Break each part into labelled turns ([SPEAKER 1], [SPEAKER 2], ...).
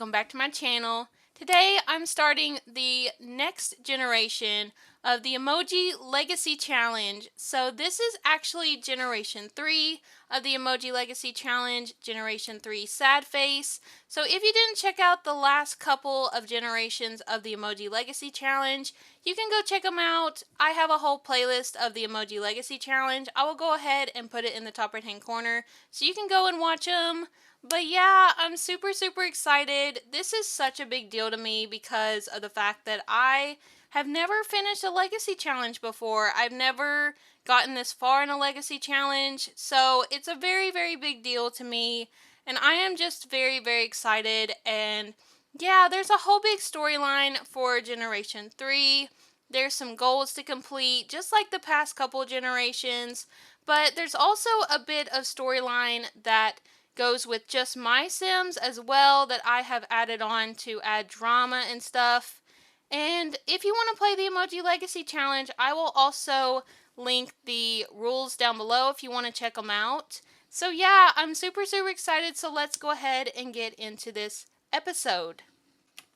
[SPEAKER 1] welcome back to my channel. Today I'm starting the next generation of the Emoji Legacy Challenge. So this is actually Generation 3 of the Emoji Legacy Challenge, Generation 3 Sad Face. So if you didn't check out the last couple of generations of the Emoji Legacy Challenge, you can go check them out. I have a whole playlist of the Emoji Legacy Challenge. I will go ahead and put it in the top right hand corner so you can go and watch them. But yeah, I'm super excited. This is such a big deal to me because of the fact that I have never finished a legacy challenge before. I've never gotten this far in a legacy challenge. So it's a very big deal to me. And I am just very excited. And yeah, there's a whole big storyline for Generation 3. There's some goals to complete, just like the past couple generations. But there's also a bit of storyline that goes with just my Sims as well that I have added on to add drama and stuff. And if you want to play the Emoji Legacy Challenge, I will also link the rules down below if you want to check them out. So yeah, I'm super excited, so let's go ahead and get into this episode.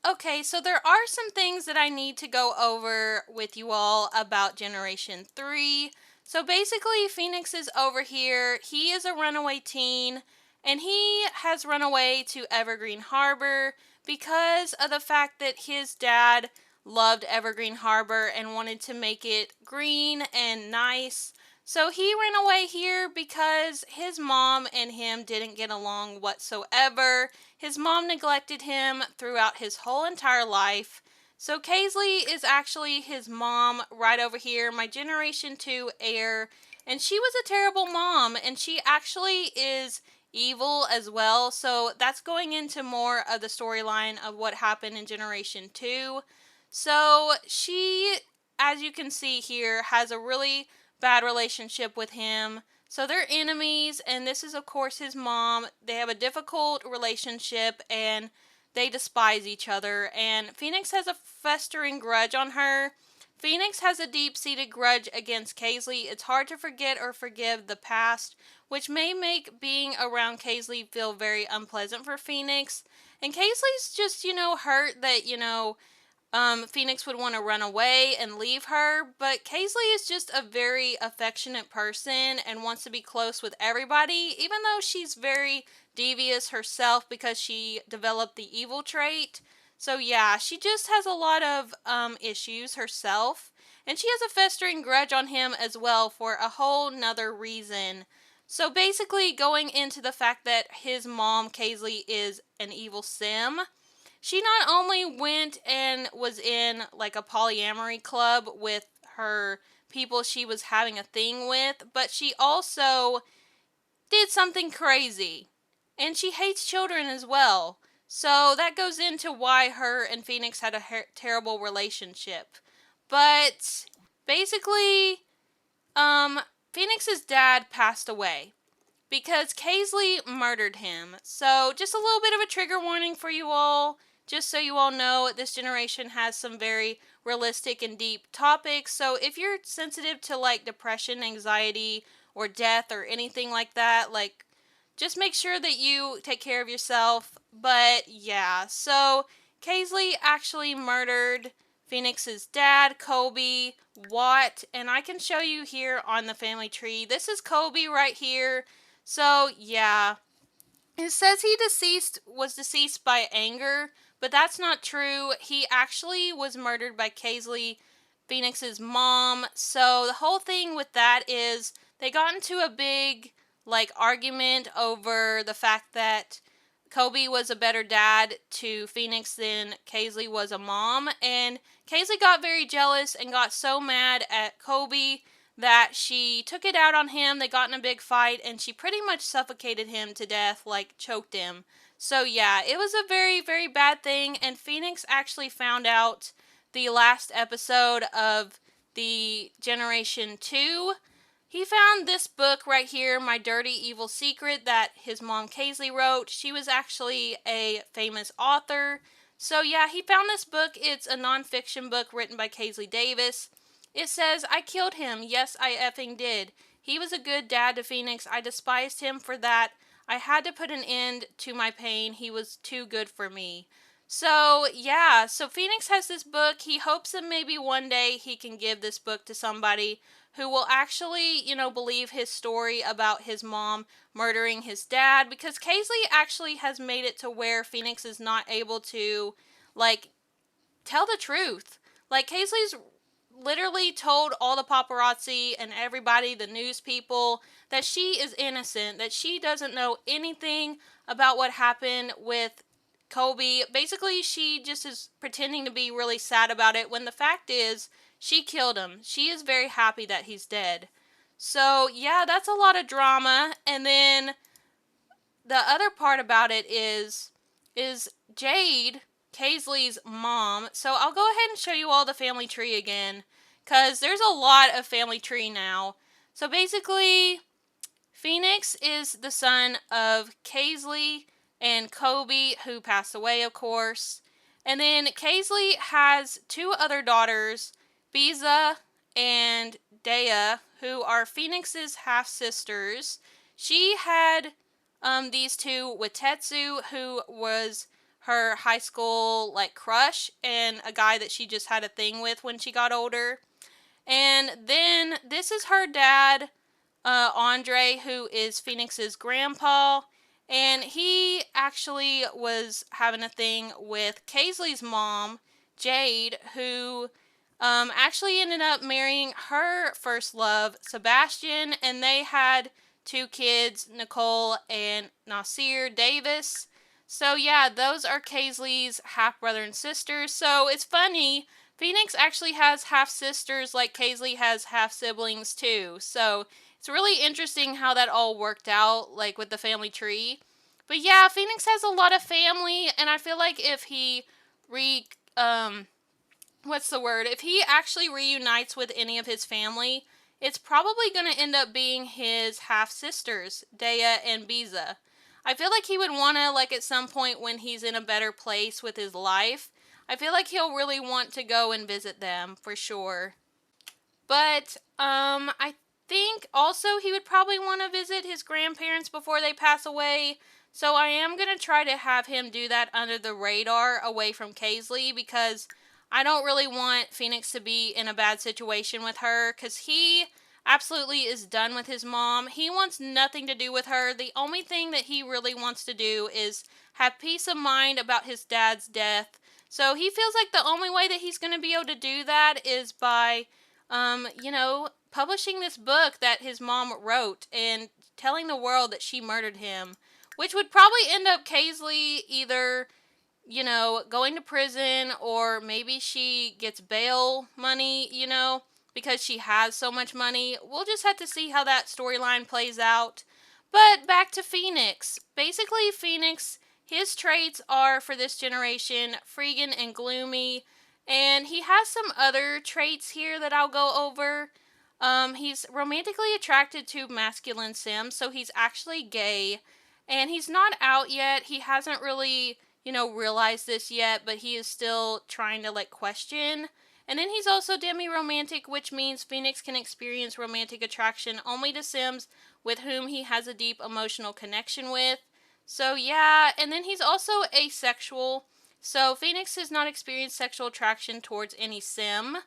[SPEAKER 1] Okay, so there are some things that I need to go over with you all about Generation 3. So basically, Phoenix is over here. He is a runaway teen, and he has run away to Evergreen Harbor because of the fact that his dad loved Evergreen Harbor and wanted to make it green and nice. So he ran away here because his mom and him didn't get along whatsoever. His mom neglected him throughout his whole entire life. So Kaisley is actually his mom right over here, my Generation 2 heir. And she was a terrible mom, and she actually is evil as well. So that's going into more of the storyline of what happened in Generation 2. So she, as you can see here, has a really bad relationship with him. So they're enemies, and this is of course his mom. They have a difficult relationship and they despise each other, and Phoenix has a festering grudge on her. Phoenix has a deep-seated grudge against Kaisley. It's hard to forget or forgive the past, which may make being around Kaisley feel very unpleasant for Phoenix. And Kaisley's just, hurt that, Phoenix would want to run away and leave her, but Kaisley is just a very affectionate person and wants to be close with everybody, even though she's very devious herself because she developed the evil trait. So yeah, she just has a lot of issues herself, and she has a festering grudge on him as well for a whole nother reason. So basically, going into the fact that his mom, Kaisley, is an evil sim, she not only went and was in like a polyamory club with her people she was having a thing with, but she also did something crazy. And she hates children as well. So that goes into why her and Phoenix had a terrible relationship. But basically, Phoenix's dad passed away because Kaisley murdered him. So just a little bit of a trigger warning for you all. Just so you all know, this generation has some very realistic and deep topics. So if you're sensitive to like depression, anxiety, or death or anything like that, like just make sure that you take care of yourself. But yeah, so Kaisley actually murdered Phoenix's dad, Kobe Watt, and I can show you here on the family tree. This is Kobe right here. So yeah, it says he was deceased by anger, but that's not true. He actually was murdered by Kaisley, Phoenix's mom. So the whole thing with that is they got into a big like argument over the fact that Kobe was a better dad to Phoenix than Kaisley was a mom, and Kaisley got very jealous and got so mad at Kobe that she took it out on him. They got in a big fight, and she pretty much suffocated him to death, like choked him. So yeah, it was a very bad thing, and Phoenix actually found out the last episode of the Generation 2. He found this book right here, My Dirty Evil Secret, that his mom Kaisley wrote. She was actually a famous author. So yeah, he found this book. It's a nonfiction book written by Kaisley Davis. It says, I killed him. Yes, I effing did. He was a good dad to Phoenix. I despised him for that. I had to put an end to my pain. He was too good for me. So, yeah, so Phoenix has this book. He hopes that maybe one day he can give this book to somebody who will actually, believe his story about his mom murdering his dad, because Kaisley actually has made it to where Phoenix is not able to, like, tell the truth. Like, Kaisley's literally told all the paparazzi and everybody, the news people, that she is innocent, that she doesn't know anything about what happened with Kobe. Basically, she just is pretending to be really sad about it when the fact is she killed him. She is very happy that he's dead. So, yeah, that's a lot of drama. And then the other part about it is Jade, Kaisley's mom. So I'll go ahead and show you all the family tree again, cuz there's a lot of family tree now. So basically, Phoenix is the son of Kaisley and Kobe, who passed away, of course. And then Kaisley has two other daughters, Biza and Dea, who are Phoenix's half sisters. She had these two with Tetsu, who was her high school crush and a guy that she just had a thing with when she got older. And then this is her dad, Andre, who is Phoenix's grandpa, and he actually was having a thing with Kaisley's mom, Jade, who actually ended up marrying her first love, Sebastian, and they had two kids, Nicole and Nasir Davis. So yeah, those are Kaisley's half brother and sister. So it's funny, Phoenix actually has half sisters like Kaisley has half siblings too. So it's really interesting how that all worked out, like with the family tree. But yeah, Phoenix has a lot of family, and I feel like if he re what's the word? If he actually reunites with any of his family, it's probably going to end up being his half sisters, Dea and Biza. I feel like he would want to, like, at some point when he's in a better place with his life, I feel like he'll really want to go and visit them for sure. But I think also he would probably want to visit his grandparents before they pass away. So I am going to try to have him do that under the radar away from Kaisley, because I don't really want Phoenix to be in a bad situation with her, because he absolutely is done with his mom. He wants nothing to do with her. The only thing that he really wants to do is have peace of mind about his dad's death. So he feels like the only way that he's going to be able to do that is by publishing this book that his mom wrote and telling the world that she murdered him, which would probably end up Kaisley either, going to prison, or maybe she gets bail money, because she has so much money. We'll just have to see how that storyline plays out. But back to Phoenix. Basically, Phoenix, his traits are for this generation freaking and gloomy. And he has some other traits here that I'll go over. He's romantically attracted to masculine Sims, so he's actually gay. And he's not out yet. He hasn't really, realized this yet, but he is still trying to, question. And then he's also demi-romantic, which means Phoenix can experience romantic attraction only to Sims with whom he has a deep emotional connection with. So, yeah, and then he's also asexual. So, Phoenix has not experienced sexual attraction towards any Sim.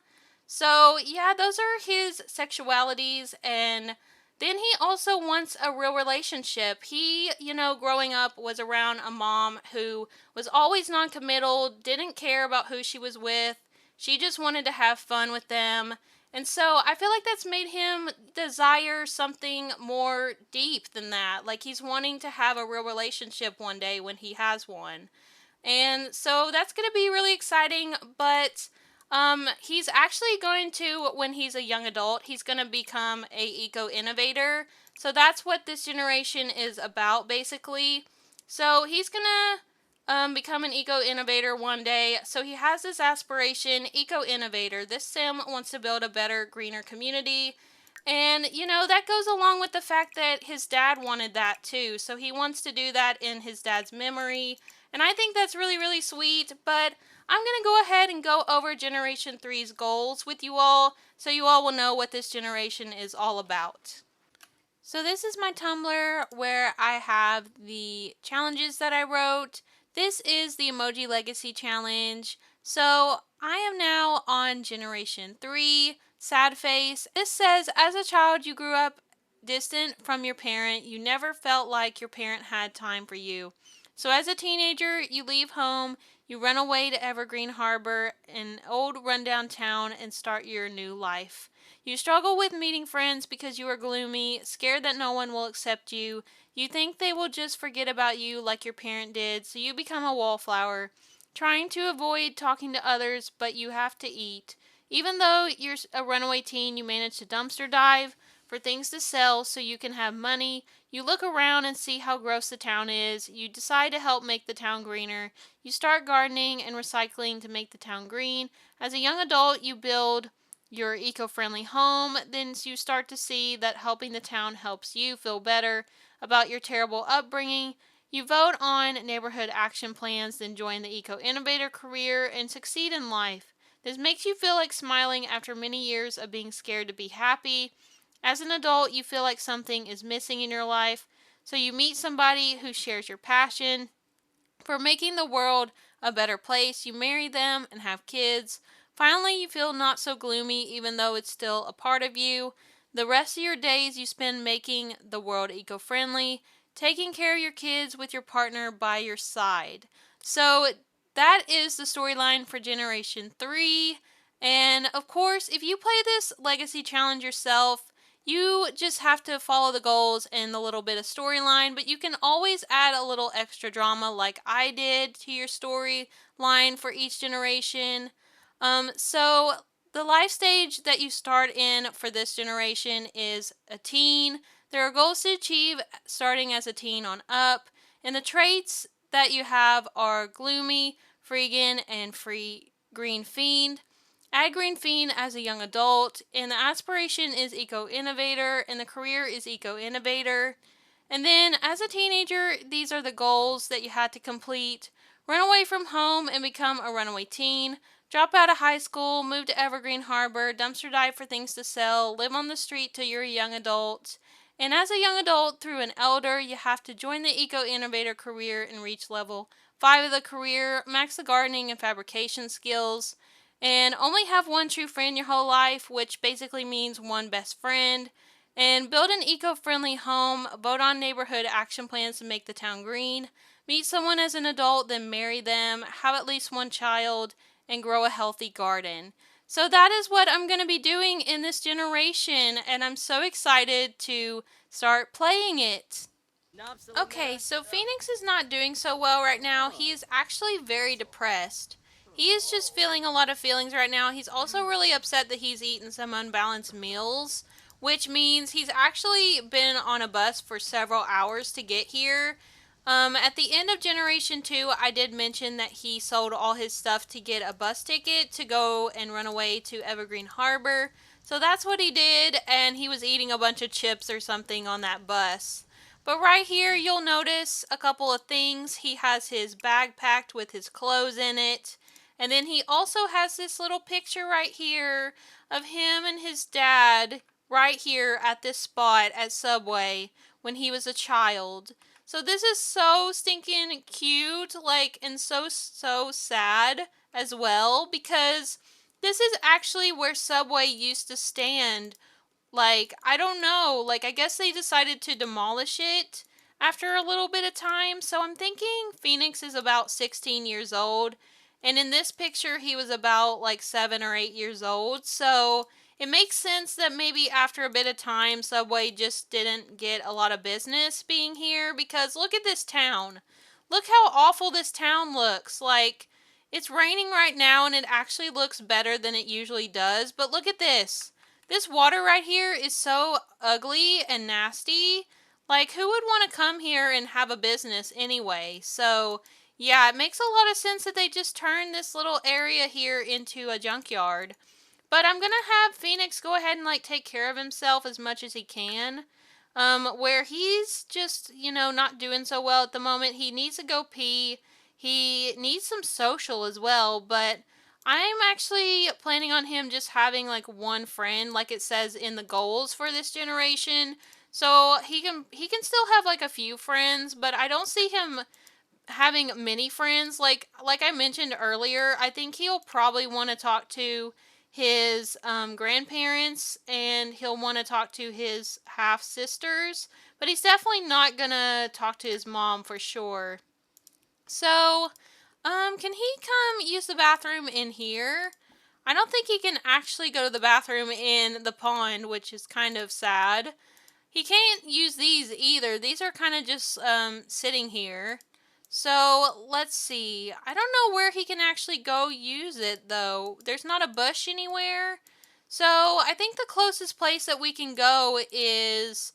[SPEAKER 1] So, yeah, those are his sexualities. And then he also wants a real relationship. He, growing up was around a mom who was always non-committal, didn't care about who she was with. She just wanted to have fun with them. And so I feel like that's made him desire something more deep than that. Like, he's wanting to have a real relationship one day when he has one. And so that's going to be really exciting, but he's actually going to, when he's a young adult, he's going to become a eco-innovator. So that's what this generation is about, basically. So he's going to become an eco-innovator one day. So he has this aspiration, eco-innovator. This sim wants to build a better, greener community. And, that goes along with the fact that his dad wanted that too. So he wants to do that in his dad's memory. And I think that's really, really sweet. But I'm going to go ahead and go over Generation 3's goals with you all, so you all will know what this generation is all about. So this is my Tumblr where I have the challenges that I wrote. This is the Emoji Legacy Challenge. So I am now on Generation 3, Sad Face. This says, as a child, you grew up distant from your parent. You never felt like your parent had time for you. So as a teenager, you leave home, you run away to Evergreen Harbor, an old rundown town, and start your new life. You struggle with meeting friends because you are gloomy, scared that no one will accept you. You think they will just forget about you like your parent did, so you become a wallflower, trying to avoid talking to others, but you have to eat. Even though you're a runaway teen, you manage to dumpster dive for things to sell so you can have money. You look around and see how gross the town is. You decide to help make the town greener. You start gardening and recycling to make the town green. As a young adult, you build your eco-friendly home. Then you start to see that helping the town helps you feel better about your terrible upbringing. You vote on neighborhood action plans, then join the eco-innovator career and succeed in life. This makes you feel like smiling after many years of being scared to be happy. As an adult, you feel like something is missing in your life, so you meet somebody who shares your passion for making the world a better place. You marry them and have kids. Finally, you feel not so gloomy, even though it's still a part of you. The rest of your days you spend making the world eco friendly, taking care of your kids with your partner by your side. So, that is the storyline for Generation 3. And of course, if you play this Legacy Challenge yourself, you just have to follow the goals and the little bit of storyline, but you can always add a little extra drama like I did to your storyline for each generation. So the life stage that you start in for this generation is a teen. There are goals to achieve starting as a teen on up, and the traits that you have are gloomy, freegan, and free green fiend. Add Green Fiend as a young adult, and the aspiration is Eco Innovator, and the career is Eco Innovator. And then as a teenager, these are the goals that you had to complete: run away from home and become a runaway teen, drop out of high school, move to Evergreen Harbor, dumpster dive for things to sell, live on the street till you're a young adult. And as a young adult, through an elder, you have to join the Eco Innovator career and reach level 5 of the career, max the gardening and fabrication skills, and only have one true friend your whole life, which basically means one best friend. And build an eco-friendly home, vote on neighborhood action plans to make the town green, meet someone as an adult, then marry them, have at least one child, and grow a healthy garden. So that is what I'm going to be doing in this generation, and I'm so excited to start playing it. Okay, so Phoenix is not doing so well right now. He is actually very depressed. He is just feeling a lot of feelings right now. He's also really upset that he's eaten some unbalanced meals, which means he's actually been on a bus for several hours to get here. At the end of Generation 2, I did mention that he sold all his stuff to get a bus ticket to go and run away to Evergreen Harbor. So that's what he did, and he was eating a bunch of chips or something on that bus. But right here, you'll notice a couple of things. He has his bag packed with his clothes in it. And then he also has this little picture right here of him and his dad right here at this spot at Subway when he was a child. So this is so stinking cute, like, and so sad as well, because this is actually where Subway used to stand. Like, I don't know. Like, I guess they decided to demolish it after a little bit of time. So I'm thinking Phoenix is about 16 years old. And in this picture, he was about like 7 or 8 years old. So it makes sense that maybe after a bit of time, Subway just didn't get a lot of business being here. Because look at this town. Look how awful this town looks. Like, it's raining right now and it actually looks better than it usually does. But look at this. This water right here is so ugly and nasty. Like, who would want to come here and have a business anyway? So, yeah, it makes a lot of sense that they just turned this little area here into a junkyard. But I'm gonna have Phoenix go ahead and like take care of himself as much as he can. Where he's just, not doing so well at the moment. He needs to go pee. He needs some social as well, but I'm actually planning on him just having like one friend, like it says in the goals for this generation. So he can still have like a few friends, but I don't see him having many friends. Like I mentioned earlier, I think he'll probably want to talk to his grandparents, and he'll want to talk to his half sisters, but he's definitely not gonna talk to his mom for sure. So, can he come use the bathroom in here? I don't think he can actually go to the bathroom in the pond, which is kind of sad. He can't use these either. These are kind of just sitting here. So let's see. I don't know where he can actually go use it though. There's not a bush anywhere. So I think the closest place that we can go is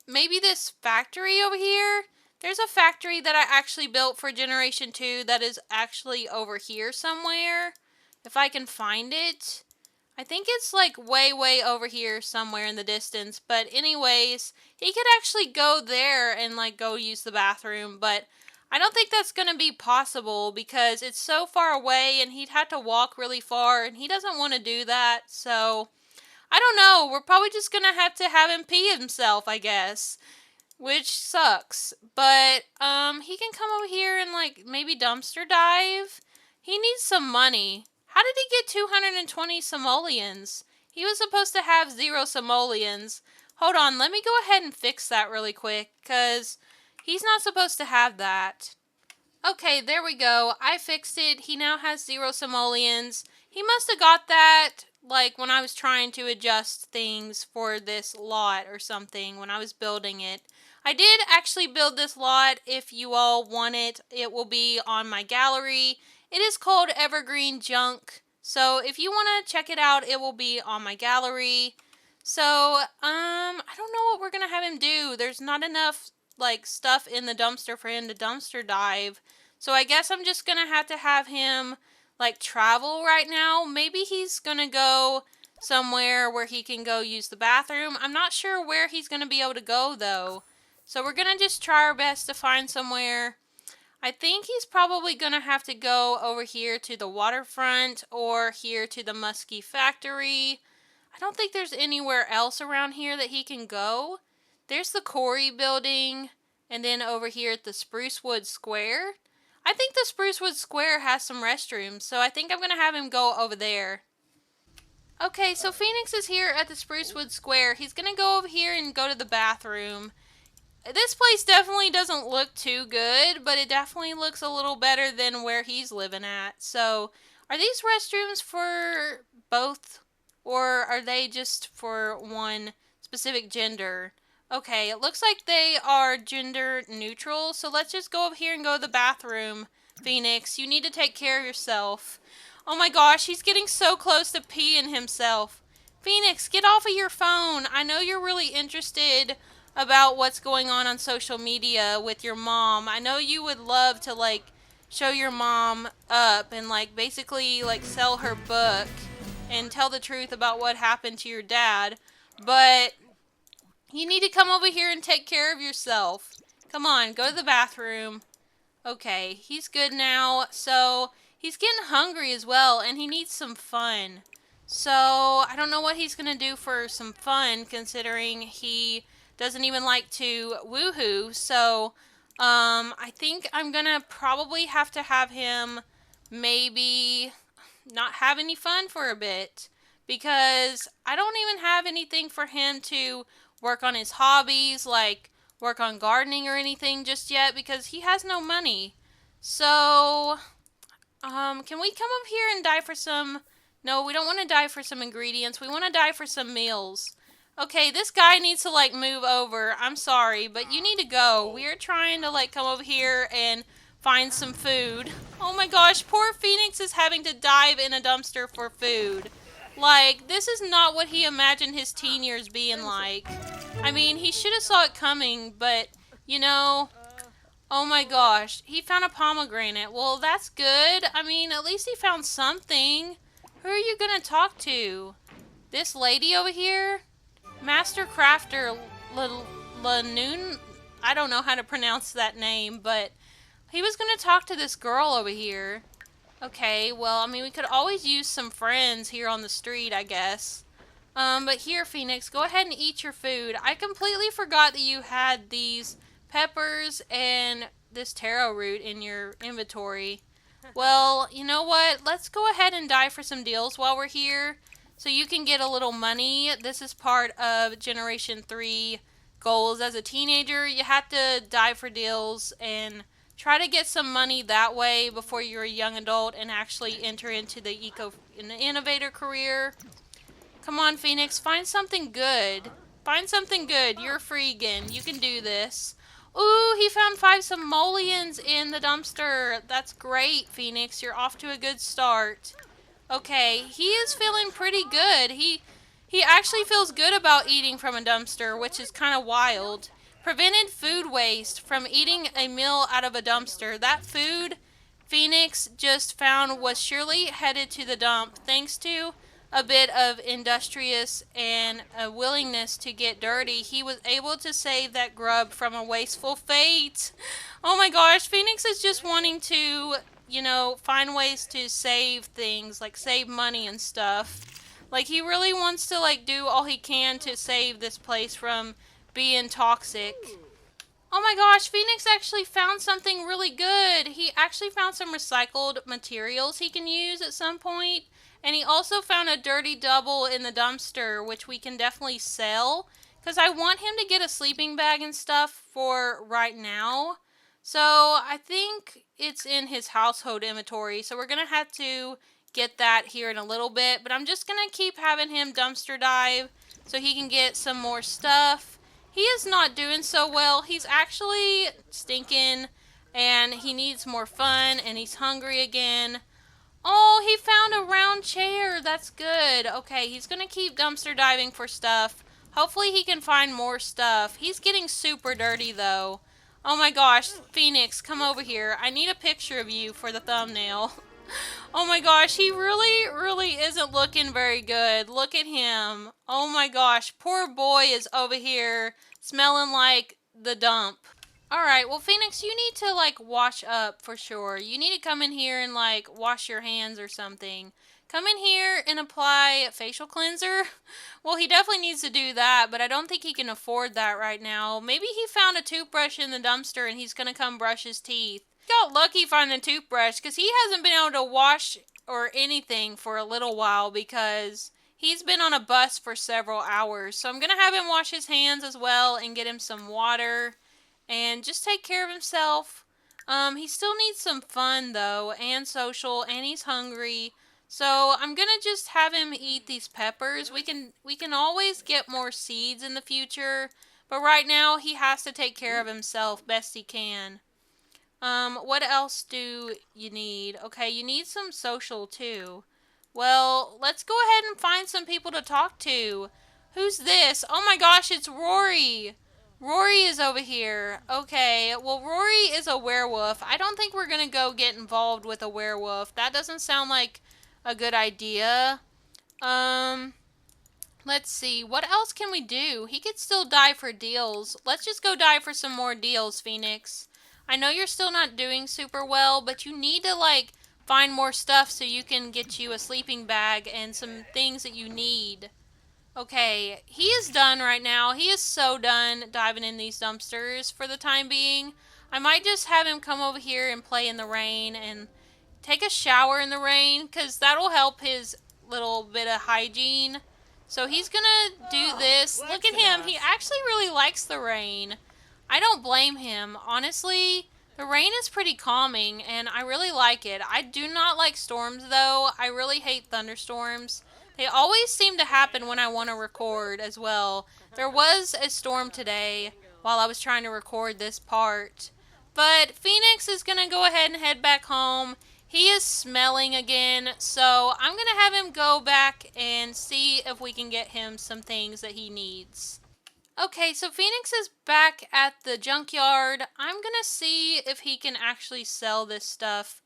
[SPEAKER 1] maybe this factory over here. There's a factory that I actually built for Generation 2 that is actually over here somewhere. If I can find it. I think it's like way, way over here somewhere in the distance. But anyways, he could actually go there and like go use the bathroom. But I don't think that's going to be possible because it's so far away and he'd have to walk really far. And he doesn't want to do that. So I don't know. We're probably just going to have him pee himself, I guess, which sucks. But he can come over here and like maybe dumpster dive. He needs some money. How did he get 220 simoleons? He was supposed to have 0 simoleons. Hold on, let me go ahead and fix that really quick, cuz he's not supposed to have that. Okay, there we go. I fixed it. He now has 0 simoleons. He must have got that like when I was trying to adjust things for this lot or something when I was building it. I did actually build this lot. If you all want it, it will be on my gallery. It is called Evergreen Junk. So if you want to check it out, it will be on my gallery. So, I don't know what we're going to have him do. There's not enough like stuff in the dumpster for him to dumpster dive. So I guess I'm just going to have him like travel right now. Maybe he's going to go somewhere where he can go use the bathroom. I'm not sure where he's going to be able to go though. So we're going to just try our best to find somewhere. I think he's probably going to have to go over here to the waterfront or here to the Muskie factory. I don't think there's anywhere else around here that he can go. There's the Corey building, and then over here at the Sprucewood Square. I think the Sprucewood Square has some restrooms, so I think I'm going to have him go over there. Okay, so Phoenix is here at the Sprucewood Square. He's going to go over here and go to the bathroom. This place definitely doesn't look too good, but it definitely looks a little better than where he's living at. So, are these restrooms for both, or are they just for one specific gender? Okay, it looks like they are gender neutral, so let's just go over here and go to the bathroom. Phoenix, you need to take care of yourself. Oh my gosh, he's getting so close to peeing himself. Phoenix, get off of your phone. I know you're really interested about what's going on social media with your mom. I know you would love to like show your mom up and like basically like sell her book and tell the truth about what happened to your dad, but you need to come over here and take care of yourself. Come on, go to the bathroom. Okay, he's good now. So, he's getting hungry as well, and he needs some fun. So, I don't know what he's going to do for some fun, considering he doesn't even like to woohoo. So, I think I'm going to probably have him maybe not have any fun for a bit. Because I don't even have anything for him to work on his hobbies, like work on gardening or anything just yet because he has no money. So, can we come up here and die for some... No, we don't want to die for some ingredients. We want to die for some meals. Okay, this guy needs to, like, move over. I'm sorry, but you need to go. We're trying to, like, come over here and find some food. Oh my gosh, poor Phoenix is having to dive in a dumpster for food. Like, this is not what he imagined his teen years being like. I mean, he should have saw it coming, but, you know, oh my gosh, he found a pomegranate. Well, that's good. I mean, at least he found something. Who are you gonna talk to? This lady over here? Master Crafter Lanoon? I don't know how to pronounce that name, but he was gonna talk to this girl over here. Okay, well, I mean, we could always use some friends here on the street, I guess. But here, Phoenix, go ahead and eat your food. I completely forgot that you had these peppers and this taro root in your inventory. Well, you know what? Let's go ahead and dive for some deals while we're here so you can get a little money. This is part of Generation 3 goals as a teenager. You have to dive for deals and try to get some money that way before you're a young adult and actually enter into the innovator career. Come on, Phoenix, find something good. Find something good. You're a freegan. You can do this. Ooh, he found 5 simoleons in the dumpster. That's great, Phoenix. You're off to a good start. Okay, he is feeling pretty good. He actually feels good about eating from a dumpster, which is kind of wild. Prevented food waste from eating a meal out of a dumpster. That food Phoenix just found was surely headed to the dump thanks to a bit of industrious and a willingness to get dirty. He was able to save that grub from a wasteful fate. Oh my gosh, Phoenix is just wanting to, find ways to save things, like save money and stuff. Like he really wants to do all he can to save this place from being toxic. Oh my gosh, Phoenix actually found something really good. He actually found some recycled materials he can use at some point. And he also found a dirty double in the dumpster, which we can definitely sell. Because I want him to get a sleeping bag and stuff for right now. So I think it's in his household inventory. So we're going to have to get that here in a little bit. But I'm just going to keep having him dumpster dive so he can get some more stuff. He is not doing so well. He's actually stinking and he needs more fun and he's hungry again. Oh, he found a round chair. That's good. Okay, he's going to keep dumpster diving for stuff. Hopefully he can find more stuff. He's getting super dirty though. Oh my gosh, Phoenix, come over here. I need a picture of you for the thumbnail. Oh my gosh, he really isn't looking very good. Look at him. Oh my gosh, poor boy is over here smelling like the dump. Alright, well, Phoenix, you need to, wash up for sure. You need to come in here and, wash your hands or something. Come in here and apply facial cleanser. Well, he definitely needs to do that, but I don't think he can afford that right now. Maybe he found a toothbrush in the dumpster and he's gonna come brush his teeth. He got lucky finding a toothbrush because he hasn't been able to wash or anything for a little while because he's been on a bus for several hours. So I'm gonna have him wash his hands as well and get him some water and just take care of himself. He still needs some fun though, and social, and he's hungry. So I'm gonna just have him eat these peppers. We can always get more seeds in the future, but right now he has to take care of himself best he can. What else do you need? Okay, you need some social too. Well, let's go ahead and find some people to talk to. Who's this? Oh my gosh, it's Rory. Rory is over here. Okay, well, Rory is a werewolf. I don't think we're gonna go get involved with a werewolf. That doesn't sound like a good idea. Um, let's see. What else can we do? He could still die for deals. Let's just go die for some more deals, Phoenix. I know you're still not doing super well, but you need to, find more stuff so you can get you a sleeping bag and some things that you need. Okay, he is done right now. He is so done diving in these dumpsters for the time being. I might just have him come over here and play in the rain and take a shower in the rain because that'll help his little bit of hygiene. So he's gonna do this. Look at him. He actually really likes the rain. I don't blame him. Honestly, the rain is pretty calming and I really like it. I do not like storms though. I really hate thunderstorms. They always seem to happen when I want to record as well. There was a storm today while I was trying to record this part. But Phoenix is going to go ahead and head back home. He is smelling again, so I'm going to have him go back and see if we can get him some things that he needs. Okay, so Phoenix is back at the junkyard. I'm going to see if he can actually sell this stuff.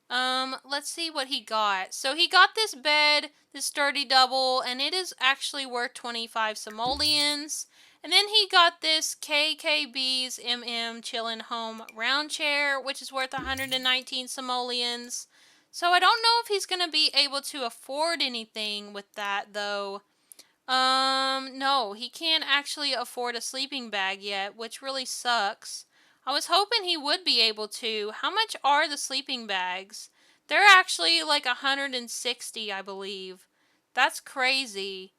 [SPEAKER 1] Let's see what he got. So he got this bed, this sturdy double, and it is actually worth 25 simoleons. And then he got this KKB's MM Chillin' Home round chair, which is worth 119 simoleons. So I don't know if he's going to be able to afford anything with that, though. No, he can't actually afford a sleeping bag yet, which really sucks. I was hoping he would be able to. How much are the sleeping bags? They're actually like 160, I believe. That's crazy.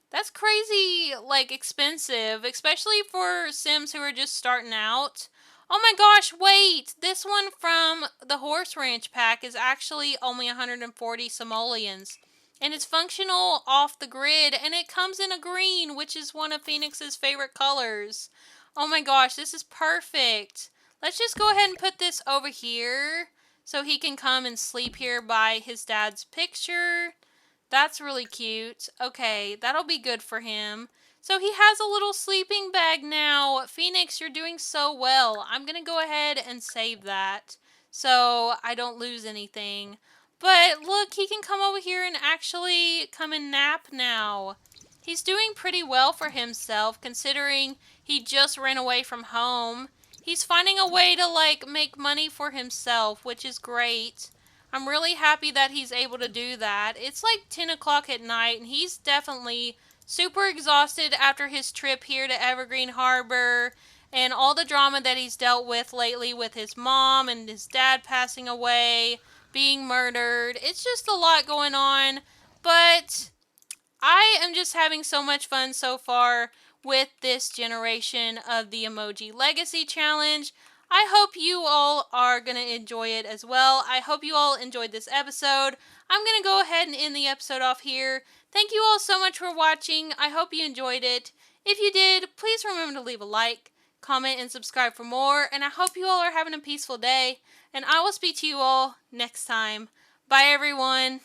[SPEAKER 1] That's crazy, like, expensive, especially for Sims who are just starting out. Oh my gosh, wait! This one from the Horse Ranch pack is actually only 140 simoleons. And it's functional off the grid, and it comes in a green, which is one of Phoenix's favorite colors. Oh my gosh, this is perfect. Let's just go ahead and put this over here so he can come and sleep here by his dad's picture. That's really cute. Okay, that'll be good for him. So he has a little sleeping bag now. Phoenix, you're doing so well. I'm going to go ahead and save that so I don't lose anything. But look, he can come over here and actually come and nap now. He's doing pretty well for himself considering he just ran away from home. He's finding a way to like make money for himself, which is great. I'm really happy that he's able to do that. It's like 10 o'clock at night, and he's definitely super exhausted after his trip here to Evergreen Harbor and all the drama that he's dealt with lately with his mom and his dad passing away, being murdered. It's just a lot going on, but I am just having so much fun so far with this generation of the Emoji Legacy Challenge. I hope you all are going to enjoy it as well. I hope you all enjoyed this episode. I'm going to go ahead and end the episode off here. Thank you all so much for watching. I hope you enjoyed it. If you did, please remember to leave a like, comment, and subscribe for more. And I hope you all are having a peaceful day. And I will speak to you all next time. Bye, everyone.